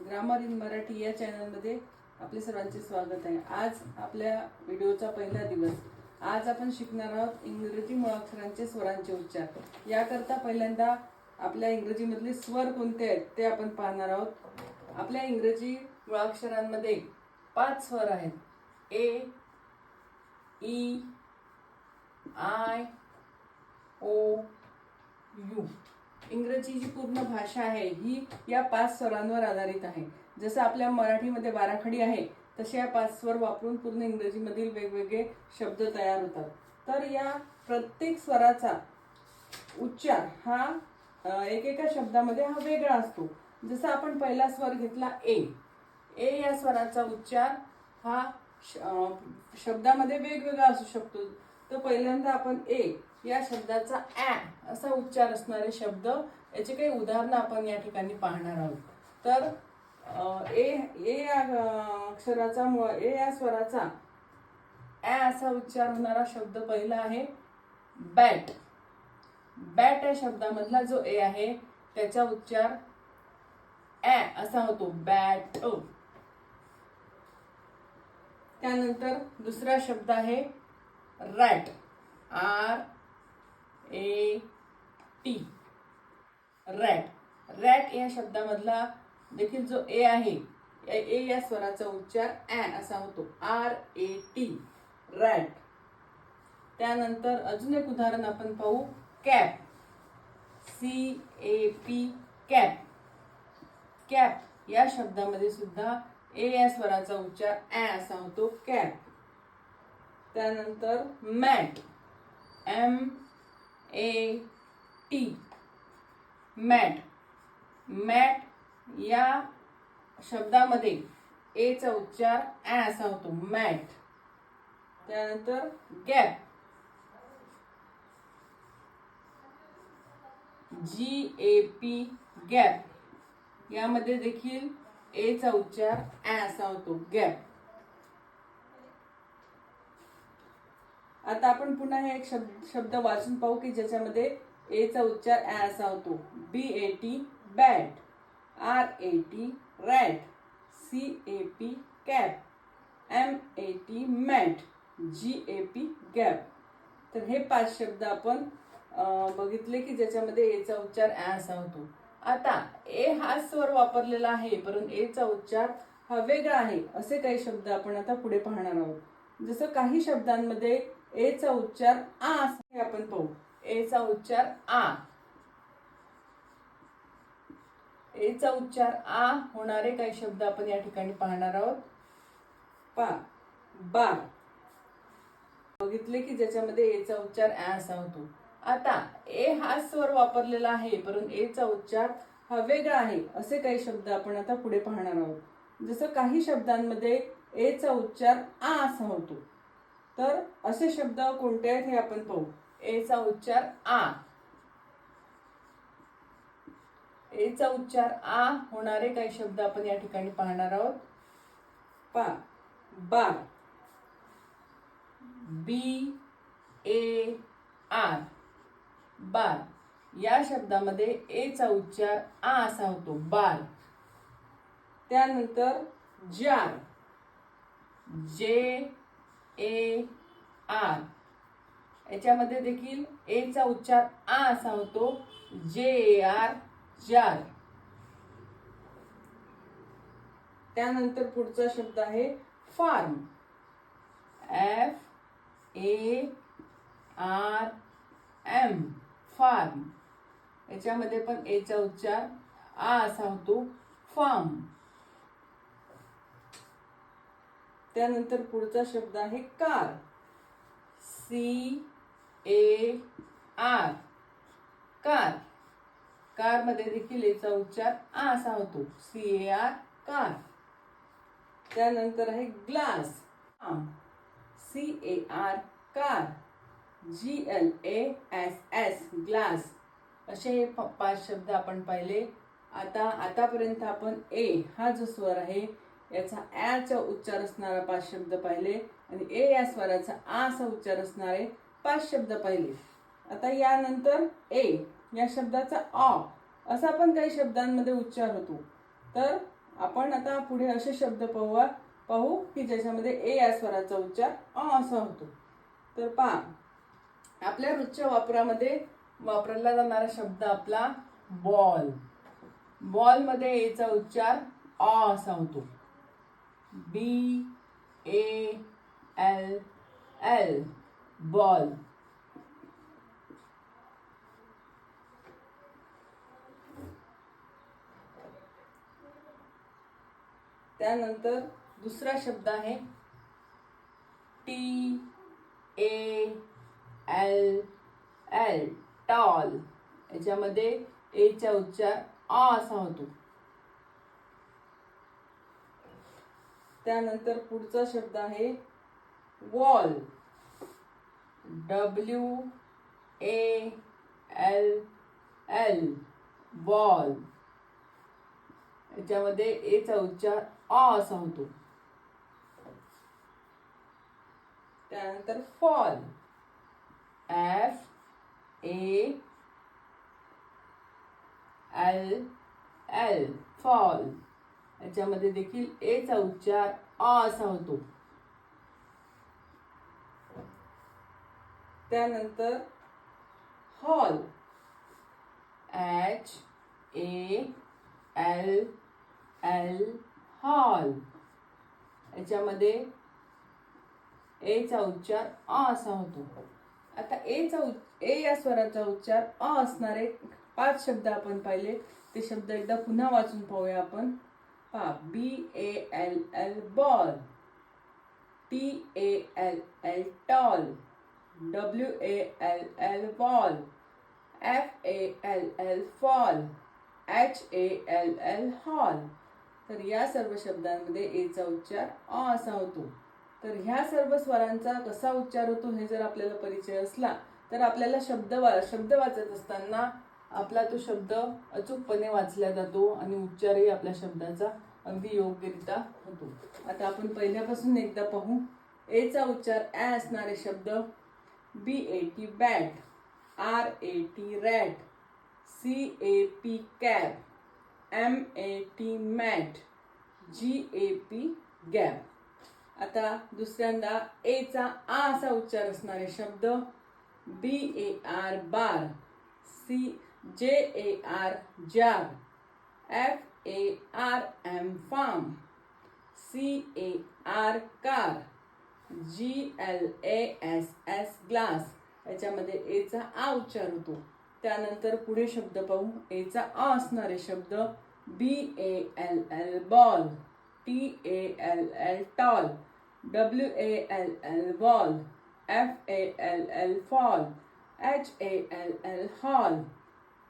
Grammar in Marathi या चॅनलमध्ये आपले सर्वांचे स्वागत आहे। आज आपल्या व्हिडिओचा पहिला दिवस। आज आपण शिकणार आहोत इंग्रजी मुळाक्षरांचे स्वरांचे उच्चार। याकरता पहिल्यांदा आपल्या इंग्रजीमधले स्वर कोणते आहेत ते आपण पाहणार आहोत। आपल्या इंग्रजी मुळाक्षरांमध्ये 5 स्वर आहेत। ए, ई, आय, ओ, यू। इंग्रजी जी पूर्ण भाषा आहे ही या 5 स्वरांवर आधारित आहे। जसं आपल्या मराठीमध्ये बाराखडी आहे तसे या 5 स्वर वापरून पूर्ण इंग्रजीमधील वेगवेगळे शब्द तयार होतात। तर या प्रत्येक स्वराचा उच्चार हा एकेका शब्दामध्ये हा वेगळा असतो। जसं आपण पहिला स्वर घेतला ए। ए या स्वराचा उच्चार हा शब्दामध्ये वेगवेगळा असू शकतो। तर पहिल्यांदा आपण ए या शब्दाचा ॲ असा उच्चार असणारे शब्द याचे काही उदाहरणं आपण या ठिकाणी पाहणार आहोत। तर ए या अक्षराचा ए या स्वराचा ॲ असा उच्चार होणारा शब्द पहिला आहे बॅट। बॅट या शब्दामधला जो ए आहे त्याचा उच्चार ॲ असा होतो, बॅट। त्यानंतर दुसरा शब्द आहे rat, R A T, rat. Rat या शब्दामधला देखील जो ए आहे ए या स्वराचा उच्चार ॲ असा होतो, आर ए टी, रॅट। त्यानंतर अजून एक उदाहरण आपण पाहू, cap, C A P, cap. Cap या शब्दामध्ये सुद्धा ए या स्वराचा उच्चार ॲ असा होतो, कॅप। त्यानंतर mat, M A T, mat. Mat या शब्दामध्ये ए चा उच्चार ॲ असा होतो, मॅट। त्यानंतर gap, G A P, gap. यामध्ये देखील ए चा उच्चार ॲ असा होतो, गॅप। आता आपण पुन्हा हे एक शब्द वाचून पाहू की ज्याच्यामध्ये ए चा उच्चार ॲ असा होतो, B A T, bat, R A T, rat, C A P, cap, M A T, mat, G A P, gap. तर हे 5 शब्द आपण बघितले की ज्याच्यामध्ये ए चा उच्चार ॲ असा होतो। आता ए हा स्वर वापरलेला आहे परंतु ए चा उच्चार हा वेगळा आहे असे काही शब्द आपण आता पुढे पाहणार आहोत। जसं काही शब्दांमध्ये ए चा उच्चार आ असे आपण पाहू। ए चा उच्चार आ, ए चा उच्चार आ होणारे काही शब्द आपण या ठिकाणी पाहणार आहोत। बार, बघितले की ज्याच्यामध्ये ए चा उच्चार ॲ असा होतो। आता ए हा स्वर वापरलेला आहे परंतु ए चा उच्चार हा वेगळा आहे असे काही शब्द आपण आता पुढे पाहणार आहोत। जसं काही शब्दांमध्ये ए चा उच्चार आ असा होतो। तर असे शब्द कोणते आहेत हे आपण पाहू। ए चा उच्चार आ, ए चा उच्चार आ होणारे काही शब्द आपण या ठिकाणी पाहणार आहोत। बार, बी ए आर, बार। या शब्दामध्ये ए चा उच्चार आ असा होतो, बार। त्यानंतर जार, जे ए आर। याच्यामध्ये देखील ए चा उच्चार आ असा होतो, जे ए आर, जार। त्यानंतर पुढचा शब्द आहे farm, F A R M, farm. याच्यामध्ये पण ए चा उच्चार आ असा होतो, फार्म। त्यानंतर पुढचा शब्द आहे car, C A R, car. Car मध्ये देखील ए चा उच्चार आ असा होतो, सी ए आर, कार। त्यानंतर आहे glass, C A R, car, G L A S S, glass. असे हे 5 शब्द आपण पाहिले। आतापर्यंत आपण ए हा जो स्वर आहे याचा ॲ चा उच्चार असणारा 5 शब्द पाहिले आणि ए या स्वराचा आ असा उच्चार असणारे 5 शब्द पाहिले। आता यानंतर ए या शब्दाचा अ असा पण काही शब्दांमध्ये उच्चार होतो। तर आपण आता पुढे असे शब्द पाहू की ज्याच्यामध्ये ए या स्वराचा उच्चार असा होतो. तर पहा, आपल्या रोजच्या वापरामध्ये वापरला जाणारा शब्द आपला बॉल. बॉल मध्ये एचा उच्चार असा होतो. BALL ball. त्यानंतर दुसरा शब्द आहे TALL टॉल. याच्यामध्ये एचा उच्चार असा होतो. त्यानंतर पुढचा शब्द आहे वॉल. WALL ball. याच्यामध्ये एचा उच्चार असा होतो. त्यानंतर फॉल. FALL fall. याच्यामध्ये देखील एचा उच्चार असा होतो. त्यानंतर हॉल. HALL hall. याच्यामध्ये एचा उच्चार असा होतो. आता ए या स्वराचा उच्चार असणारे 5 शब्द आपण पाहिले. ते शब्द एकदा पुन्हा वाचून पाहूया आपण. पहा, BALL ball, TALL tall, WALL wall, FALL fall, HALL hall. तर या सर्व शब्दांमध्ये एचा उच्चार असा होतो. तर ह्या सर्व स्वरांचा कसा उच्चार होतो हे जर आपल्याला परिचय असला तर आपल्याला शब्द वाचत असताना आपला तो शब्द अचूकपणे वाचला जातो आणि उच्चारही आपल्या शब्दाचा अगदी योग्यरित्या होतो. आता आपण पहिल्यापासून एकदा पाहू. एचा उच्चार ॲ असणारे शब्द BAT bat, RAT rat, CAP cap, MAT mat, GAP gap. आता दुसऱ्यांदा एचा आ असा उच्चार असणारे शब्द BAR bar, JAR jar, FARM farm, CAR car, GLASS glass. याच्यामध्ये एचा आ उच्चार होतो. त्यानंतर पुढे शब्द पाहू. एचा अ असणारे शब्द BALL ball, TALL tall, WALL wall, FALL fall, HALL hall.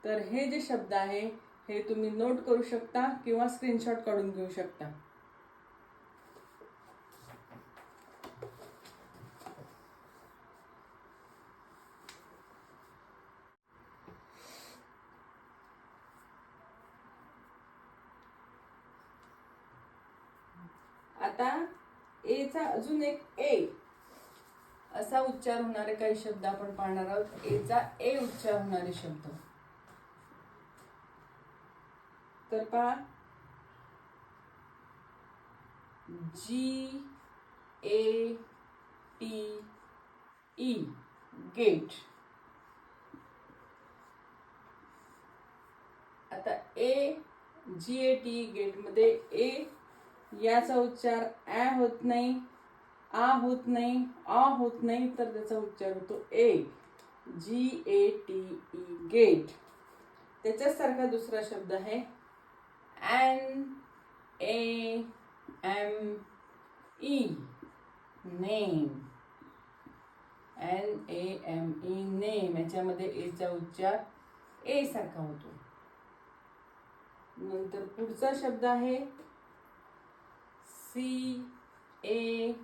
तर हे जे शब्द आहे हे तुम्ही नोट करू शकता किंवा स्क्रीनशॉट काढून घेऊ शकता. आता एचा अजून एक ए असा उच्चार होणारे काही शब्द आपण पाहणार आहोत. एचा ए उच्चार होणारे शब्द. तर पहा, GATE गेट. आता GATE गेट मध्ये ए याचा उच्चार ॲ होत नाही, आ होत नाही, अ होत नाही, तर त्याचा उच्चार होतो ए. GATE gate. त्याच्यासारखा दुसरा शब्द आहे NAME नेम. NAME name. याच्यामध्ये एचा उच्चार ए सारखा होतो. नंतर पुढचा शब्द आहे CAGE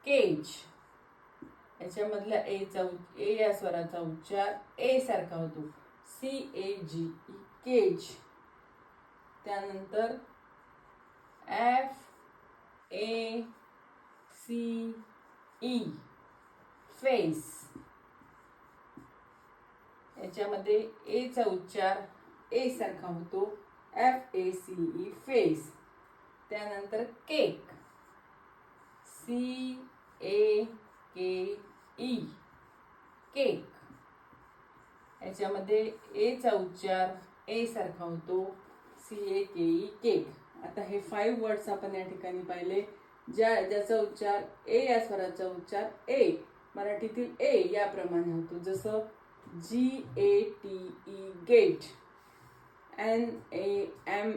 केज. याच्यामधल्या ए या स्वराचा उच्चार ए सारखा होतो. CAGE केज. त्यानंतर FACE फेस. याच्यामध्ये एचा उच्चार ए सारखा होतो. FACE face. त्यानंतर केक CAKE केक. याच्यामध्ये ए चा उच्चार ए सारखा होतो CAKE केक. आता हे 5 वर्ड्स आपण या ठिकाणी पाहिले ज्याचा उच्चार ए या स्वराचा उच्चार ए मराठीतील ए याप्रमाणे होतो. जसं GATE gate, NAME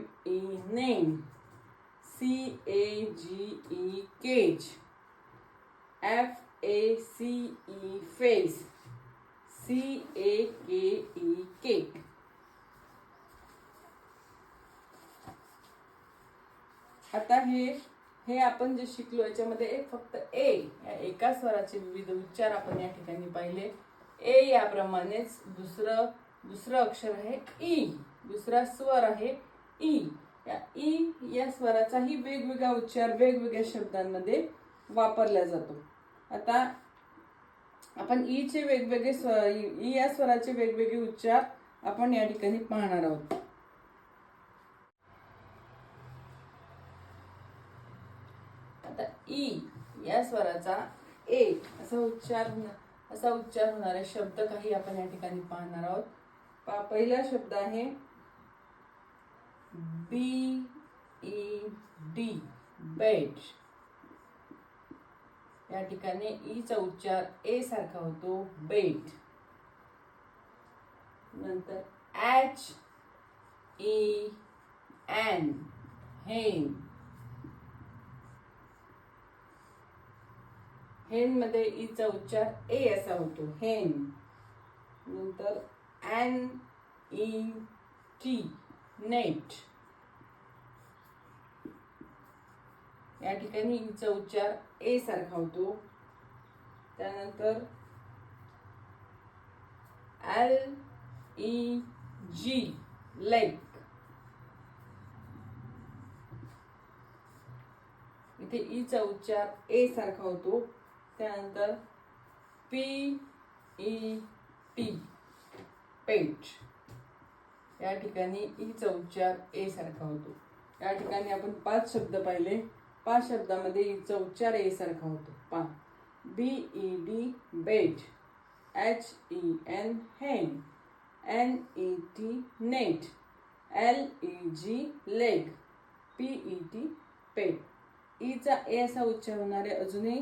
name, CAGE cage, FACE face, CAKE cake. आता हे आपण जे शिकलो याच्यामध्ये फक्त ए या एका स्वराचे विविध उच्चार आपण या ठिकाणी पाहिले. ए याप्रमाणेच दुसरं अक्षर आहे ई, दुसरा स्वर आहे ई. या ई या स्वराचाही वेगवेगळा उच्चार वेगवेगळ्या शब्दांमध्ये वापरला जातो. आता आपण ई चे वेगवेगळे स्वर, ई या स्वराचे वेगवेगळे उच्चार आपण या ठिकाणी पाहणार आहोत. आता ई या स्वराचा ए असा उच्चार होणारे शब्द काही आपण या ठिकाणी पाहणार आहोत. पहिला शब्द आहे BED बेड. या ठिकाणी ई चा उच्चार ए सारखा होतो बेड. नंतर HEN हेन. हेन मध्ये ई चा उच्चार ए असा होतो हेन. नंतर NET नेट. या ठिकाणी ई चा उच्चार ए सारखा होतो. त्यानंतर LEG लेग. इथे ई चा उच्चार ए सारखा होतो. त्यानंतर PET पेट. या ठिकाणी ई चा उच्चार ए सारखा होतो. या ठिकाणी आपण 5 शब्द पाहिले. 5 शब्दामध्ये ई चा उच्चार ए सारखा होतो. BED बेड, HEN हेन, NET net, LEG leg, PET पेट. ई चा ए असा उच्चार होणारे अजूनही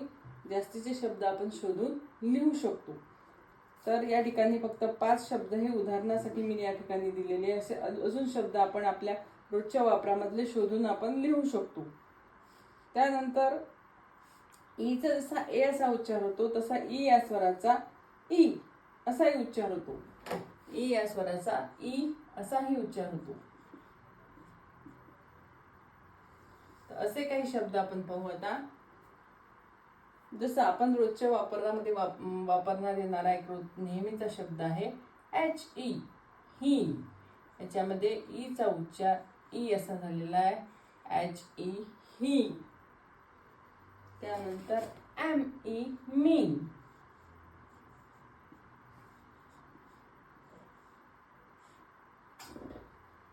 जास्तीचे शब्द आपण शोधून लिहू शकतो. तर या ठिकाणी फक्त 5 शब्द हे उदाहरणासाठी मी या ठिकाणी दिलेले. असे अजून शब्द आपण आपल्या रोजच्या वापरामधले शोधून आपण लिहू शकतो. त्यानंतर ई चा जसा ए असा उच्चार होतो तसा ई या स्वराचा ई असाही उच्चार होतो. ई या स्वराचा ई असाही उच्चार होतो. तर असे काही शब्द आपण पाहू आता. जसं आपण रोजच्या वापरामध्ये वापरण्यात येणारा एक नेहमीचा शब्द आहे HE ही. याच्यामध्ये ई चा उच्चार ई असा झालेला आहे HE ही. त्यानंतर ME मीन.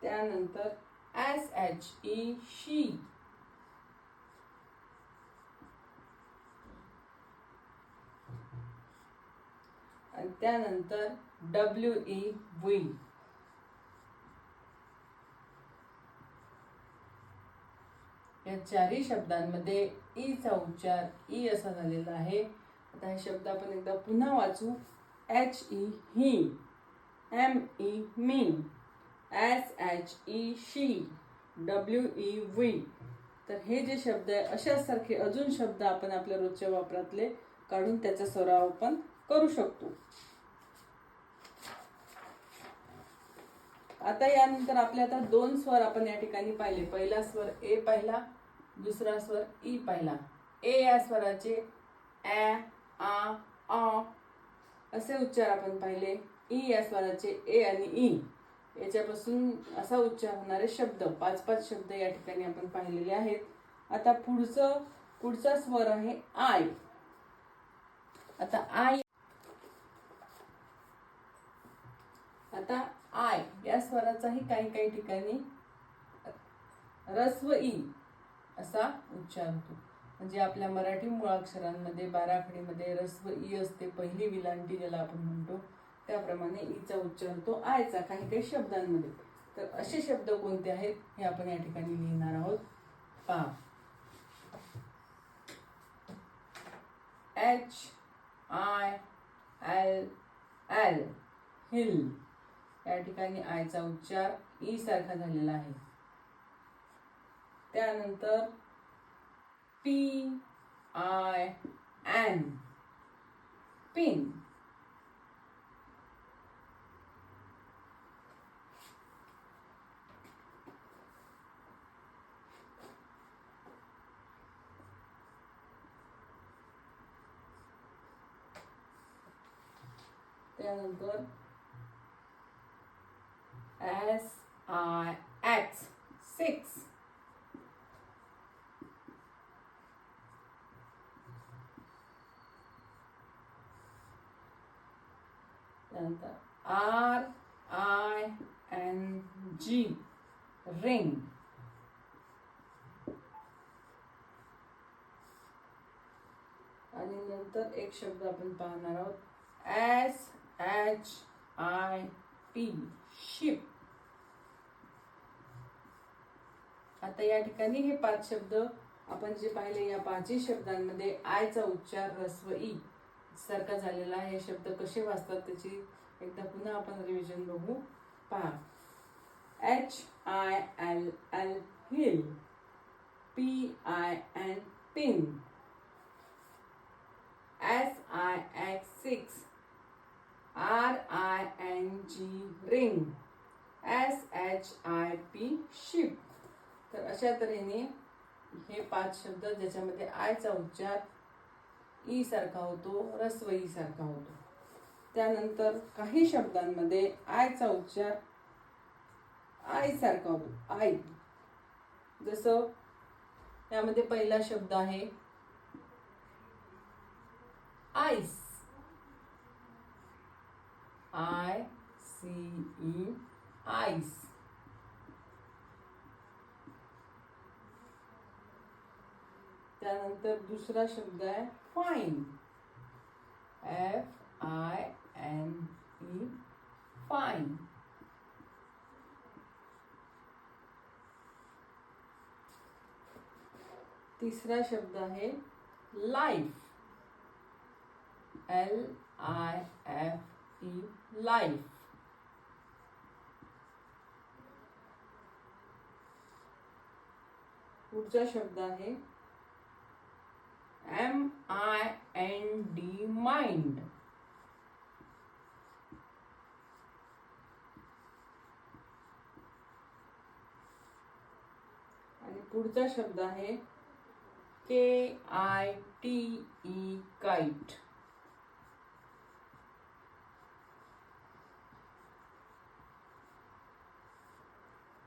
त्यानंतर SHE शी. आणि त्यानंतर WE वी. या चारही शब्दांमध्ये ई चा उच्चार ई असा झालेला आहे. आता हे शब्द आपण एकदा पुन्हा वाचू. HE he, ME me, SHE she, WE we. तर हे जे शब्द आहे अशाच सारखे अजून शब्द आपण आपल्या रोजच्या वापरातले काढून त्याचा सराव आपण करू शकतो. आता यानंतर आपले आता 2 स्वर आपण या ठिकाणी पाहिले. पहिला स्वर ए पाहिला, दुसरा स्वर ई पाहिला. ए या स्वराचे ॲ, आ, आ असे उच्चार आपण पाहिले. ई या स्वराचे ए आणि ई याच्यापासून असा उच्चार होणारे शब्द 5-5 शब्द या ठिकाणी आपण पाहिलेले आहेत. आता पुढचा स्वर आहे आय. आता आय या स्वराचाही काही ठिकाणी ऱ्स्व ई असा उच्चार होतो. म्हणजे आपल्या मराठी मुळाक्षरांमध्ये बाराखडीमध्ये ऱ्स्व ई असते, पहिली विलांटी ज्याला आपण म्हणतो. त्याप्रमाणे ईचा उच्चार होतो आयचा काही काही शब्दांमध्ये. तर असे शब्द कोणते आहेत हे आपण या ठिकाणी लिहिणार आहोत. पहा, HILL हिल. या ठिकाणी आयचा उच्चार ई सारखा झालेला आहे. त्यानंतर PIN पिन. त्यानंतर SIX 6. त्यानंतर RING रिंग. आणि नंतर एक शब्द आपण पाहणार आहोत SHIP शिप. आता या ठिकाणी हे 5 शब्द आपण जे पाहिले, या 5 शब्दांमध्ये आयचा उच्चार ऱ्स्व ई सारखा झालेला आहे. हे शब्द कसे वाचतात त्याची एकदा पुन्हा आपण रिव्हिजन बघू. पहा, HILL hill, PIN pin, SIX 6, RING ring, SHIP ship. तर अशा तऱ्हेने हे 5 शब्द ज्याच्यामध्ये आयचा उच्चार ई सारखा होतो, ऱ्स्व ई सारखा होतो. त्यानंतर काही शब्दांमध्ये आयचा उच्चार आय सारखा होतो, आई. जसं यामध्ये पहिला शब्द आहे आईस, ICE आईस. त्यानंतर दुसरा शब्द आहे फाईन, FINE फाईन. तिसरा शब्द आहे लाईफ, LIFE लाईफ. पुढचा शब्द आहे MIND माइंड. आणि पुढचा शब्द आहे KITE काइट.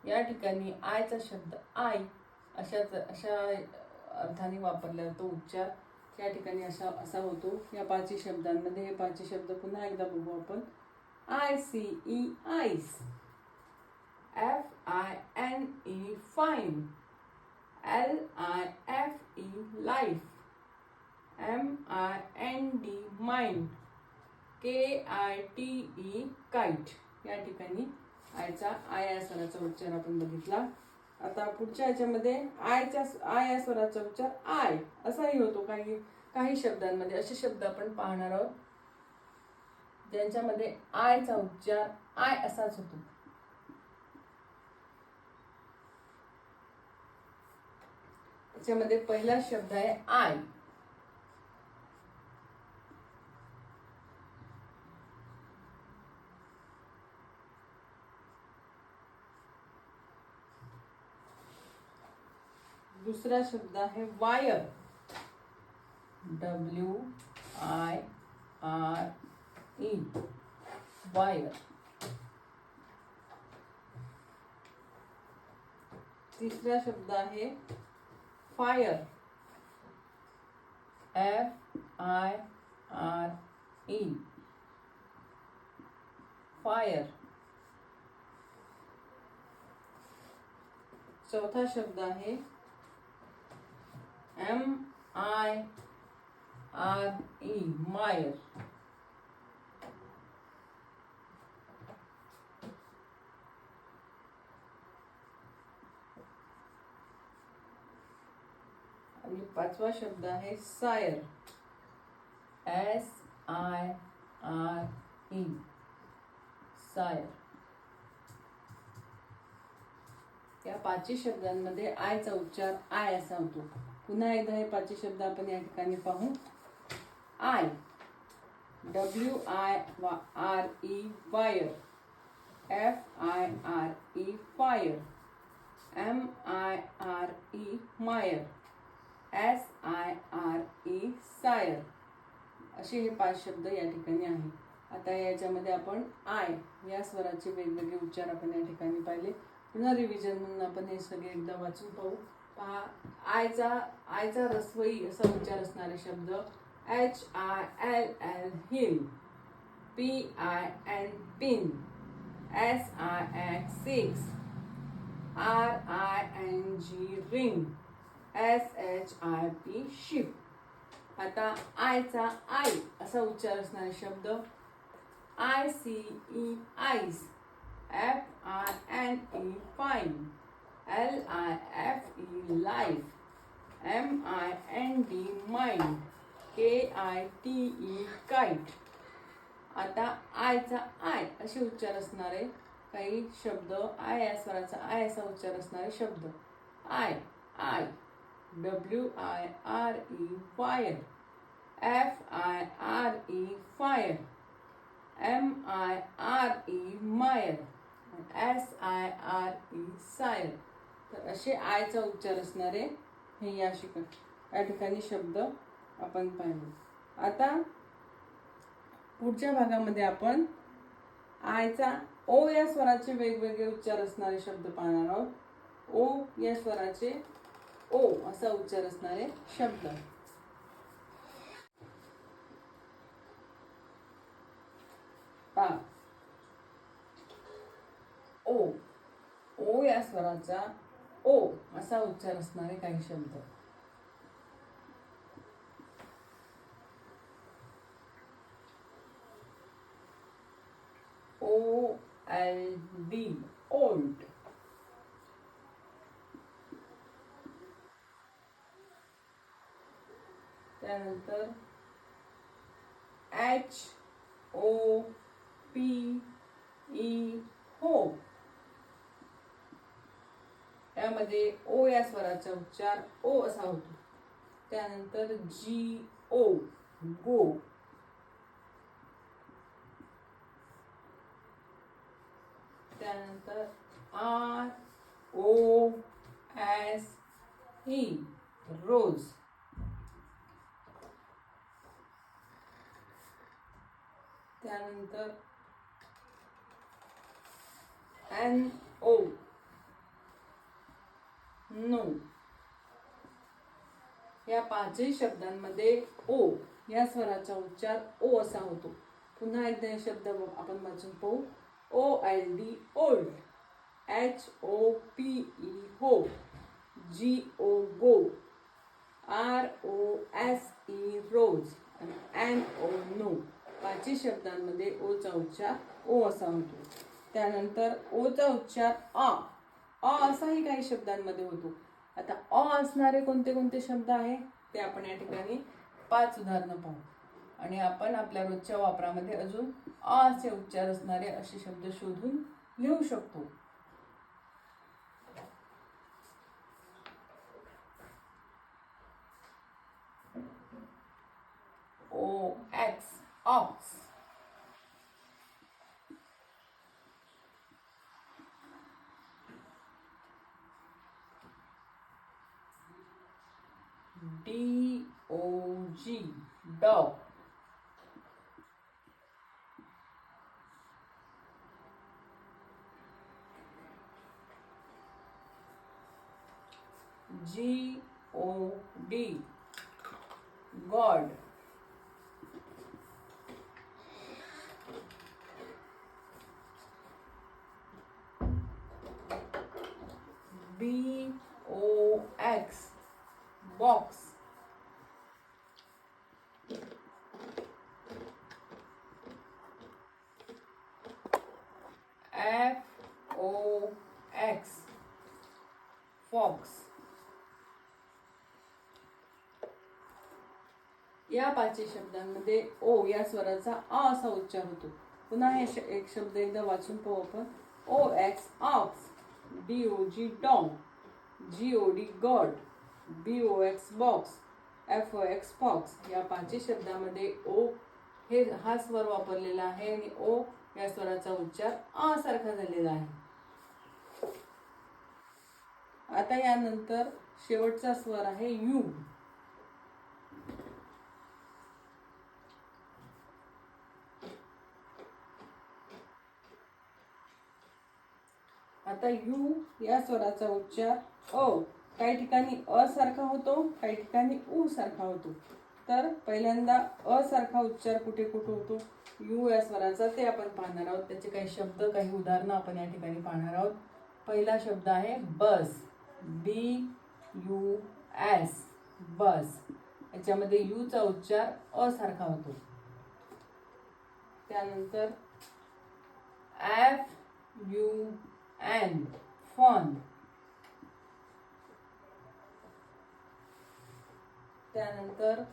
या ठिकाणी आयचा शब्द आय अशा अर्थाने वापरला जातो उच्चार. या ठिकाणी असा होतो. या 5 शब्दांमध्ये हे 5 शब्द पुन्हा एकदा बघू आपण. ICE ice, FINE fine, LIFE life, MIND mind, KITE kite. या ठिकाणी आयचा आय या स्वराचा उच्चार आपण बघितला. आता पुढच्या ह्याच्यामध्ये आय या स्वराचा उच्चार आय असाही होतो. काही शब्दांमध्ये असे शब्द आपण पाहणार आहोत ज्यांच्यामध्ये आयचा उच्चार आय असाच होतो. त्याच्यामध्ये पहिला शब्द आहे आय. दूसरा शब्द है वायर, WIRE वायर. तीसरा शब्द है फायर, FIRE फायर. चौथा शब्द आहे MIRE, मायर. आणि पाचवा शब्द आहे सायर, SIRE, सायर. या पाचही शब्दांमध्ये आयचा उच्चार आय असा होतो. पुन्हा एकदा हे पाचही शब्द आपण या ठिकाणी पाहू. I, WIRE, wire, FIRE, fire, MIRE, Mayar, SIRE, Sair. असे हे 5 शब्द या ठिकाणी आहे. आता याच्यामध्ये आपण आय या स्वराचे वेगवेगळे उच्चार आपण या ठिकाणी पाहिले. पुन्हा रिव्हिजन म्हणून आपण हे सगळे एकदा वाचून पाहू. पहा, आयचा रस्वई असा उच्चार असणारे शब्द HILL, hill, PIN, pin, SIX, RING, ring, SHIP, ship. आता आयचा आई असा उच्चार असणारे शब्द ICE, ice, FINE, fine, LIFE, life, MIND, mind, KITE, kite. आता आयचा आय असे उच्चार असणारे काही शब्द, आय या स्वराचा आय असा उच्चार असणारे शब्द I, WIRE, wire, FIRE, fire, MIRE, Mayar, SIRE, Sair. तर असे आयचा उच्चार असणारे हे या ठिकाणी शब्द आपण पाहिले. आता पुढच्या भागामध्ये आपण आयचा ओ या स्वराचे वेगवेगळे उच्चार असणारे शब्द पाहणार आहोत. ओ या स्वराचे ओ असा उच्चार असणारे शब्द. पहा, ओ, ओ या स्वराचा ओ असा उच्चार असणारे काही शब्द. OLD, old. त्यानंतर HOPE, होप. यामध्ये ओ या स्वराचा उच्चार ओ असा होतो. त्यानंतर GO, गो. त्यानंतर ROSE, रोज. त्यानंतर NO, नो. या पाचही शब्दांमध्ये ओ या स्वराचा उच्चार ओ असा होतो. पुन्हा एकदा हे शब्द आपण वाचून पाहू. OLD, old, HOPE, hope, GO, गो, ROSE, रोज आणि NO, नो. पाचही शब्दांमध्ये ओचा उच्चार ओ असा होतो. त्यानंतर ओचा उच्चार अ असाही काही शब्दांमध्ये होतो. आता अ असणारे कोणते कोणते शब्द आहे ते आपण या ठिकाणी 5 उदाहरणं पाहू आणि आपण आपल्या रोजच्या वापरामध्ये अजून अ असे उच्चार असणारे असे शब्द शोधून लिहू शकतो. OX, ox. DOG, dog. GOD, god. BOX box. FOX fox. या पाचही शब्दांमध्ये ओ या स्वराचा आ असा उच्चार होतो. पुन्हा हे एक शब्द एकदा वाचून पाहू आपण. OX ox, DOG dog, GOD god, BOX box, FOX fox. या पाचही शब्दामध्ये ओ हा स्वर वापरलेला आहे आणि ओ या स्वराचा उच्चार आ सारखा झालेला आहे. आता यानंतर शेवटचा स्वर आहे यू. आता यू या स्वराचा उच्चार अ. काही ठिकाणी अ सारखा होतो, काही ठिकाणी उ सारखा होतो. तर पहिल्यांदा अ सारखा उच्चार कुठे कुठे होतो यू या स्वराचा ते आपण पाहणार आहोत. त्याचे काही शब्द, काही उदाहरणं आपण या ठिकाणी पाहणार आहोत. पहिला शब्द आहे बस, BUS बस. याच्यामध्ये यू चा उच्चार अ सारखा होतो. त्यानंतर FUN फन. त्यानंतर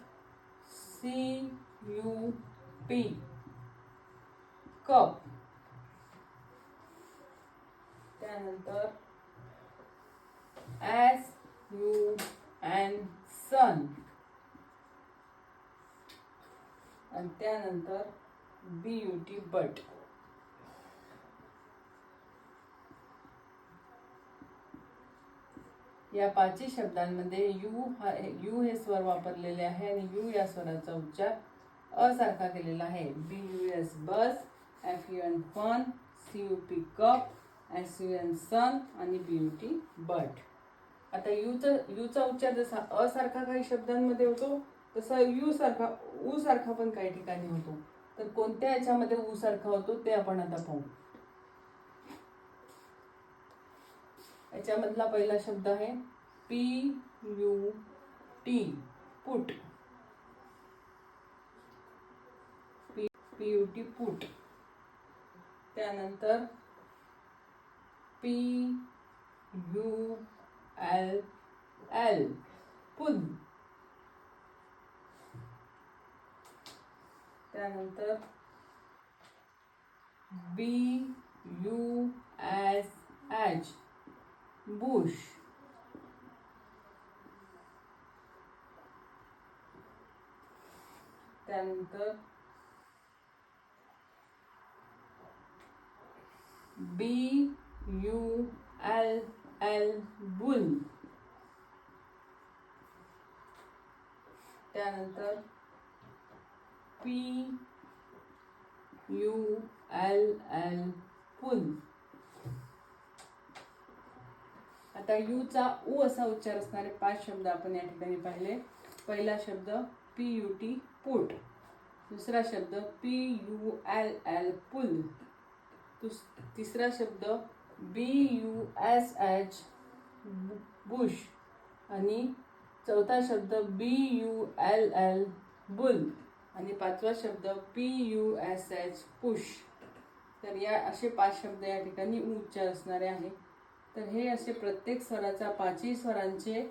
CUP कप. त्यानंतर SUN सन. आणि त्यानंतर BUT बट. या पाचही शब्दांमध्ये यू हे स्वर वापरलेले आहे आणि यू या स्वराचा उच्चार अ सारखा केलेला आहे. BUS bus, FUN fun, CUP cup, SUN sun आणि BUT बट. आता यूचा उच्चार जसा अ सारखा काही शब्दांमध्ये होतो तसा उ सारखा पण काही ठिकाणी होतो. तर कोणत्या याच्यामध्ये उ सारखा होतो ते आपण आता पाहू. याच्यामधला पहिला शब्द आहे PUT पुट. PUT put. त्यानंतर PULL पुल. त्यानंतर BUSH बुश. त्यानंतर BULL बुल. त्यानंतर PULL पुल. आता यूचा उ असा उच्चार असणारे 5 शब्द आपण या ठिकाणी पाहिले. पहिला शब्द PUT पुट. दुसरा शब्द PULL पुल. तिसरा शब्द BUSH बुश. आणि चौथा शब्द BULL बुल. आणि पाचवा शब्द PUSH पुश. तर या असे 5 शब्द या ठिकाणी उच्चार असणारे आहे. तर हे असे प्रत्येक स्वराचा 5ही स्वरांचे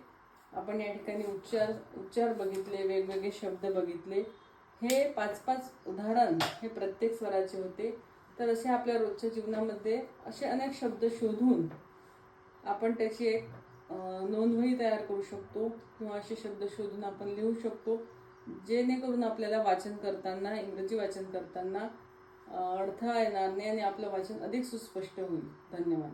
आपण या ठिकाणी उच्चार बघितले, वेगवेगळे शब्द बघितले. हे 5-5 उदाहरण हे प्रत्येक स्वराचे होते. तर असे आपल्या रोजच्या जीवनामध्ये असे अनेक शब्द शोधून आपण त्याची एक नोंदवही तयार करू शकतो किंवा असे शब्द शोधून आपण लिहू शकतो, जेणेकरून आपल्याला वाचन करताना, इंग्रजी वाचन करताना अडथळा येणार नाही आणि आपलं वाचन अधिक सुस्पष्ट होईल. धन्यवाद.